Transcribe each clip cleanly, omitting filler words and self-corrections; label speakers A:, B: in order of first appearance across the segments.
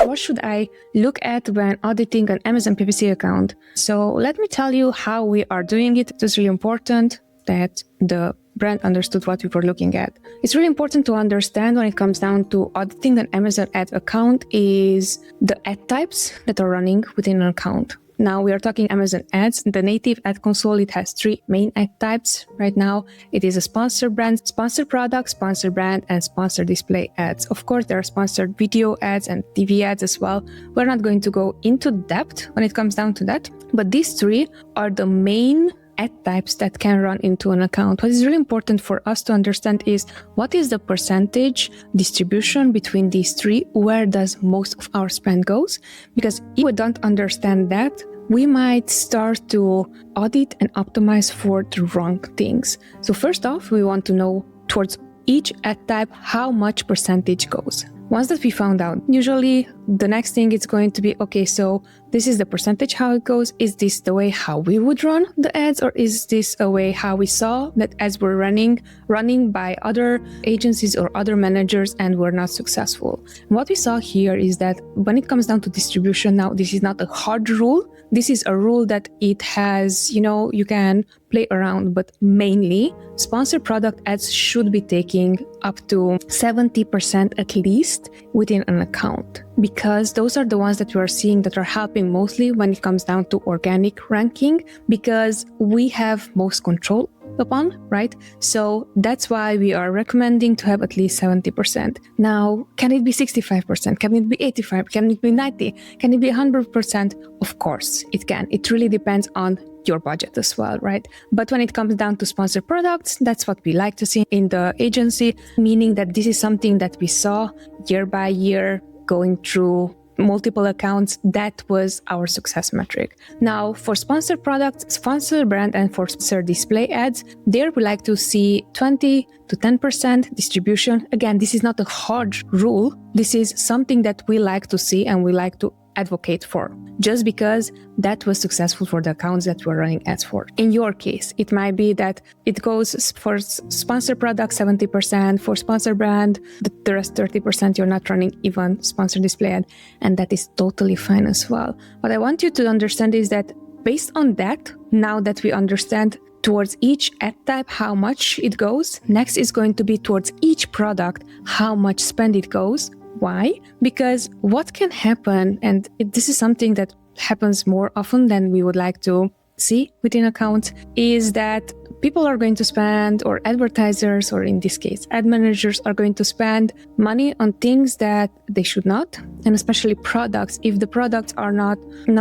A: What should I look at when auditing an Amazon PPC account? So let me tell you how we are doing it. It is really important that the brand understood what we were looking at. It's really important to understand when it comes down to auditing an Amazon ad account is the ad types that are running within an account. Now we are talking Amazon ads. The native ad console, it has three main ad types right now. It is a sponsored brand, sponsored product, sponsored brand, and sponsored display ads. Of course, there are sponsored video ads and TV ads as well. We're not going to go into depth when it comes down to that, but these three are the main ad types that can run into an account. What is really important for us to understand is what is the percentage distribution between these three? Where does most of our spend goes? Because if we don't understand that, we might start to audit and optimize for the wrong things. So first off, we want to know towards each ad type how much percentage goes. Once that we found out, usually the next thing is going to be, okay, so this is the percentage how it goes. Is this the way how we would run the ads, or is this a way how we saw that ads were running by other agencies or other managers and were not successful? And what we saw here is that when it comes down to distribution, now this is not a hard rule. This is a rule that it has, you can play around, but mainly sponsored product ads should be taking up to 70% at least within an account, because those are the ones that we are seeing that are helping mostly when it comes down to organic ranking, because we have most control upon, right? So that's why we are recommending to have at least 70%. Now, can it be 65%? Can it be 85%? Can it be 90%? Can it be 100%? Of course, it can. It really depends on your budget as well, right? But when it comes down to sponsored products, that's what we like to see in the agency, meaning that this is something that we saw year by year going through multiple accounts. That was our success metric. Now, for sponsored products, sponsored brand, and for sponsored display ads, there we like to see 20 to 10% distribution. Again, this is not a hard rule. This is something that we like to see and we like to advocate for, just because that was successful for the accounts that we're running ads for. In your case, it might be that it goes for sponsored product 70%, for sponsored brand, the rest 30% you're not running even sponsored display ad, and that is totally fine as well. What I want you to understand is that based on that, now that we understand towards each ad type how much it goes, next is going to be towards each product how much spend it goes. Why? Because what can happen, and this is something that happens more often than we would like to see within accounts, is that people are going to spend, or advertisers, or in this case, ad managers are going to spend money on things that they should not, and especially products. If the products are not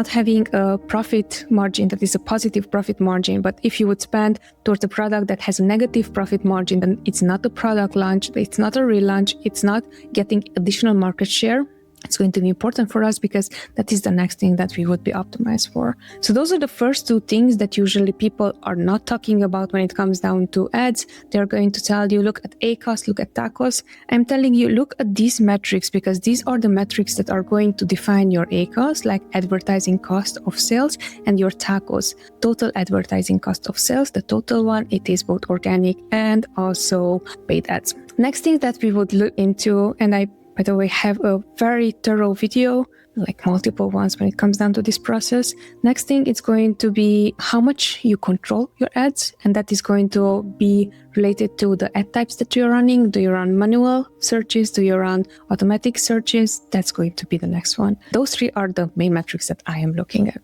A: having a profit margin that is a positive profit margin, but if you would spend towards a product that has a negative profit margin, then it's not a product launch, it's not a relaunch, it's not getting additional market share. It's going to be important for us because that is the next thing that we would be optimized for. So those are the first two things that usually people are not talking about when it comes down to ads. They're going to tell you, look at ACoS, look at TACoS. I'm telling you, look at these metrics, because these are the metrics that are going to define your ACoS, like advertising cost of sales, and your TACoS, total advertising cost of sales. The total one, it is both organic and also paid ads. Next thing that we would look into, and I by the way, have a very thorough video, like multiple ones when it comes down to this process. Next thing, it's going to be how much you control your ads, and that is going to be related to the ad types that you're running. Do you run manual searches? Do you run automatic searches? That's going to be the next one. Those three are the main metrics that I am looking at.